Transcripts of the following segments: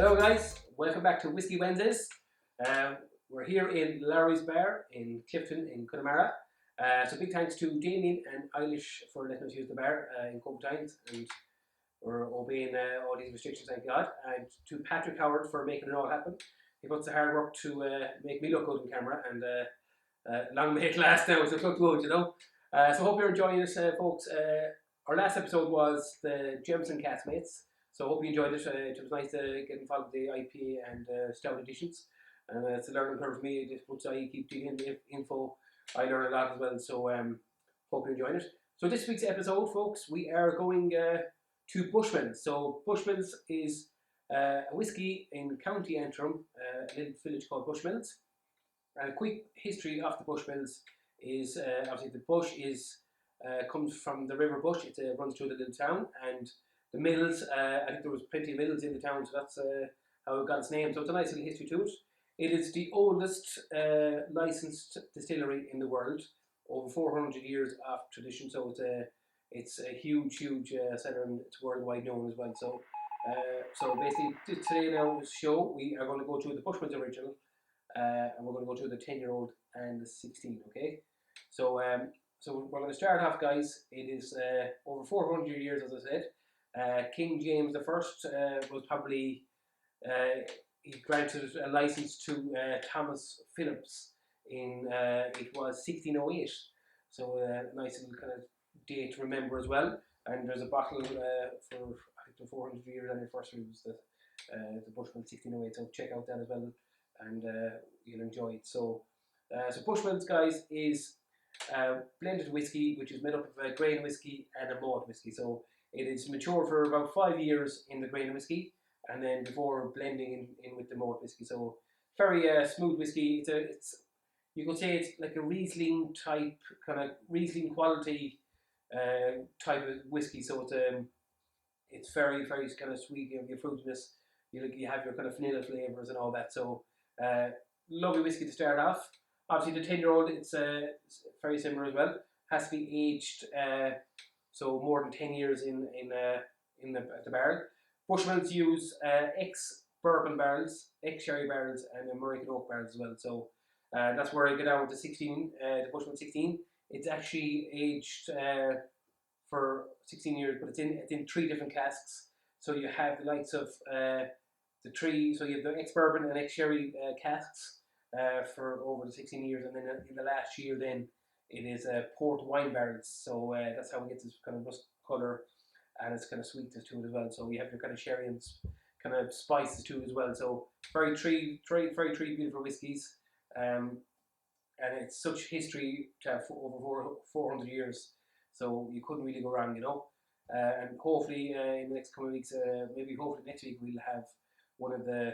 Hello guys, welcome back to Whiskey Wednesdays. We're here in Lowry's bar in Clifton in Connemara. So big thanks to Damien and Eilish for letting us use the bar in COVID times, and we're obeying all these restrictions, thank God. And to Patrick Howard for making it all happen. He puts the hard work to make me look good on camera, and long may it last now, so look good, you know. So hope you're enjoying this, folks. Our last episode was the Jameson Castmates. So I hope you enjoyed it. It was nice to get involved with the IPA and stout editions. And it's a learning curve for me. Just once I keep digging the info, I learn a lot as well. So hope you enjoyed it. So this week's episode, folks, we are going to Bushmills. So Bushmills is a whiskey in County Antrim, a little village called Bushmills. And a quick history of the Bushmills is obviously the bush is comes from the River Bush. It runs through the little town, and the mills, I think there was plenty of mills in the town, so that's how it got its name. So it's a nice little history to it. It is the oldest licensed distillery in the world, over 400 years of tradition. So it's a huge seller, and it's worldwide known as well. So so basically today now this show we are going to go through the Bushmills original, and we're going to go through the 10-year-old and the 16. Okay, so so we're going to start off, guys. It is over 400 years, as I said. King James I was probably he granted a license to Thomas Phillips in it was 1608. So a nice little kind of date to remember as well. And there's a bottle for I think the 400 year anniversary was the Bushmills 1608. So check out that as well, and you'll enjoy it. So so Bushmills, guys, is blended whiskey which is made up of a grain whiskey and a malt whiskey. So it is mature for about 5 years in the grain whiskey, and then before blending in with the malt whiskey. So very smooth whiskey. It's you could say it's like a Riesling type, kind of Riesling quality type of whiskey. So it's very kind of sweet. You have your fruitiness. You have your kind of vanilla flavors and all that. So lovely whiskey to start off. Obviously the 10-year-old, it's very similar as well. Has to be aged. So more than 10 years in the barrel. Bushmills use ex-bourbon barrels, ex-sherry barrels, and American oak barrels as well. So that's where I get down with the 16, the Bushmills 16. It's actually aged for 16 years, but it's in 3 different casks. So you have the likes of the 3. So you have the ex-bourbon and ex-sherry casks for over the 16 years, and then in the last year, then it is port wine barrels. So that's how it gets this kind of rust colour, and it's kind of sweetness to it as well. So you have your kind of sherry and kind of spices too as well. So very three beautiful whiskies, and it's such history to have over 400 years. So you couldn't really go wrong, you know. And hopefully in the next coming weeks, hopefully next week we'll have one of the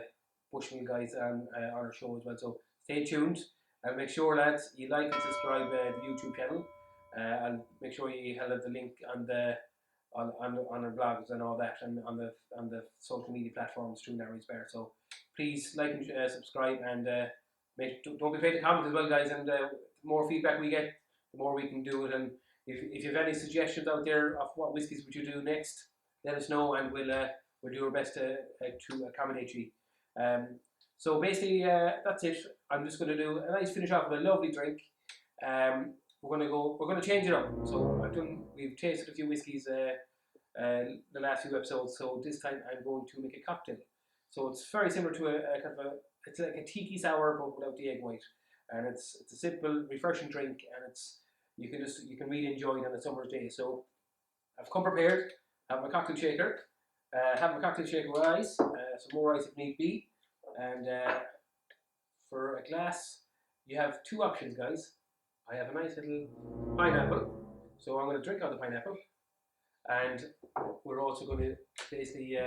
Bushmill guys on our show as well. So stay tuned. And make sure, lads, you like and subscribe the YouTube channel, and make sure you have the link on our blogs and all that, and on the social media platforms through Lowry's Bar. So please like and subscribe, and don't be afraid to comment as well, guys. And the more feedback we get, the more we can do it. And if you have any suggestions out there of what whiskies would you do next, let us know, and we'll do our best to accommodate you. So basically, that's it. I'm just going to do a nice finish off with a lovely drink. We're going to change it up. So we've tasted a few whiskies the last few episodes. So this time I'm going to make a cocktail. So it's very similar to it's like a tiki sour but without the egg white, and it's a simple, refreshing drink, and you can really enjoy it on a summer's day. So I've come prepared. I have my cocktail shaker. Have my cocktail shaker with ice, some more ice if need be. And for a glass, you have 2 options, guys. I have a nice little pineapple, so I'm going to drink out the pineapple. And we're also going to basically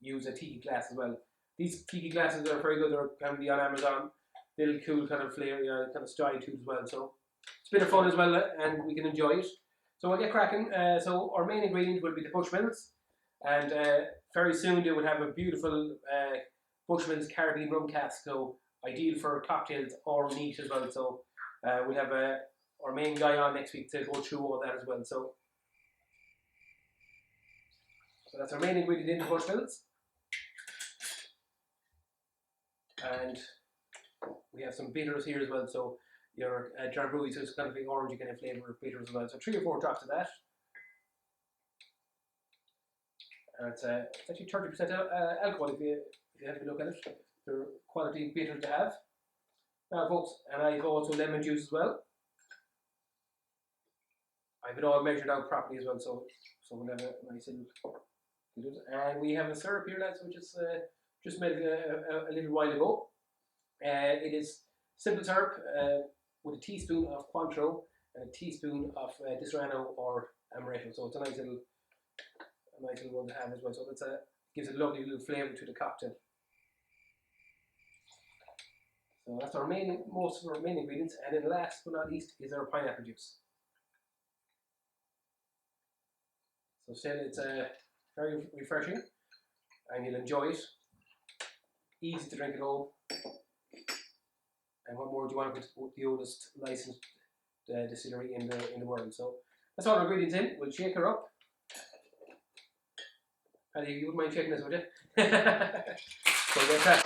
use a tiki glass as well. These tiki glasses are very good. They can be on Amazon. Little cool kind of flavour, kind of style too as well. So it's a bit of fun as well, and we can enjoy it. So we'll get cracking. So our main ingredient will be the Bushmills, and very soon they will have a beautiful Bushmills Caribbean rum cask, so ideal for cocktails or neat as well. So we'll have our main guy on next week to go through all that as well. So that's our main ingredient in the Bushmills. and we have some bitters here as well. So your jar brewy, so it's kind of big orangey kind of flavour of bitters as well. So 3 or 4 drops of that. And it's actually 30% alcohol if you have a look at it. They're quality bitter to have. Now folks, and I've also lemon juice as well. I've it all measured out properly as well, so we'll have a nice little. And we have a syrup here, lads, which is just made a little while ago. It is simple syrup with a teaspoon of Cointreau and a teaspoon of Disaronno or Amaretto. So it's a nice little one to have as well. So that's gives a lovely little flavour to the cocktail. So that's most of our main ingredients. And then last but not least is our pineapple juice. So still, it's very refreshing, and you'll enjoy it. Easy to drink at home. And what more do you want with the oldest licensed distillery in the world? So that's all our ingredients in. We'll shake her up. Paddy, you wouldn't mind shaking this, would you? So get that.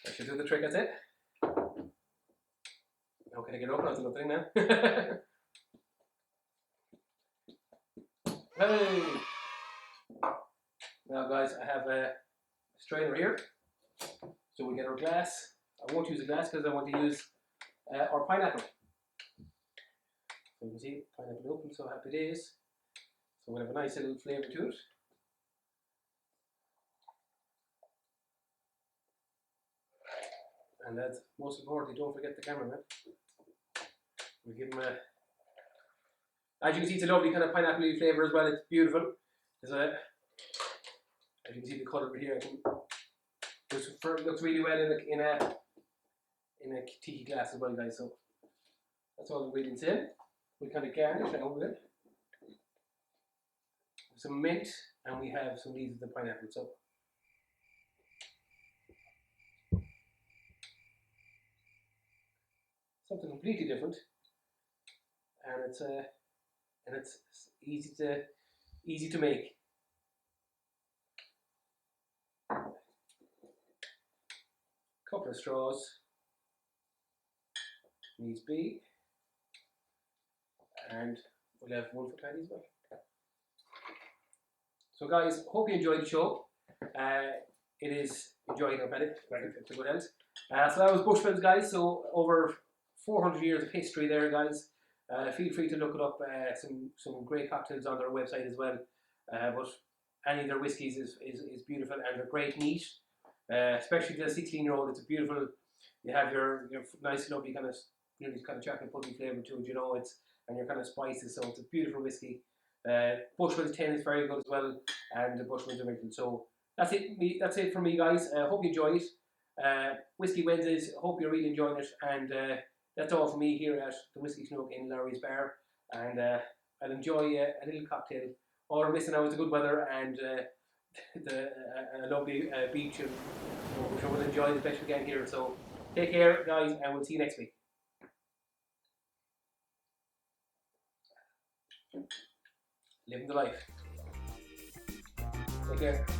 That should do the trick, that's it. Now can I get open? That's another thing now. Hey! Now guys, I have a strainer here. So we get our glass. I won't use a glass because I want to use our pineapple. So you can see pineapple open, so happy days. So we'll have a nice little flavour to it. And that's most importantly, don't forget the cameraman. We'll give him as you can see, it's a lovely kind of pineapple flavour as well. It's beautiful. As you can see the colour over here, it looks really well in a tiki glass as well, guys. So that's all the ingredients in. We kind of garnish now with it. Some mint, and we have some leaves of the pineapple. So something completely different, and it's easy to make. Couple of straws needs be, and we'll have one for Paddy as well. So guys, hope you enjoyed the show. It is enjoying our Paddy. It's a good health. So that was Bushmills, guys. So over 400 years of history there, guys. Feel free to look it up. Some great cocktails on their website as well. But any of their whiskies is beautiful, and they're great neat. Especially the 16-year-old, it's a beautiful. You have your nice, lovely kind of chocolate pudding flavour to it. You know, and your kind of spices. So it's a beautiful whiskey. Bushmills 10 is very good as well, and the Bushmills original. So that's it for me, guys. Hope you enjoyed. Whiskey Wednesdays. Hope you're really enjoying it, and that's all for me here at the Whiskey Snook in Lowry's Bar. And I'll enjoy a little cocktail. All we're missing now is the good weather and a lovely beach, and we're sure we'll enjoy the best we can here. So take care, guys, and we'll see you next week. Living the life. Take care.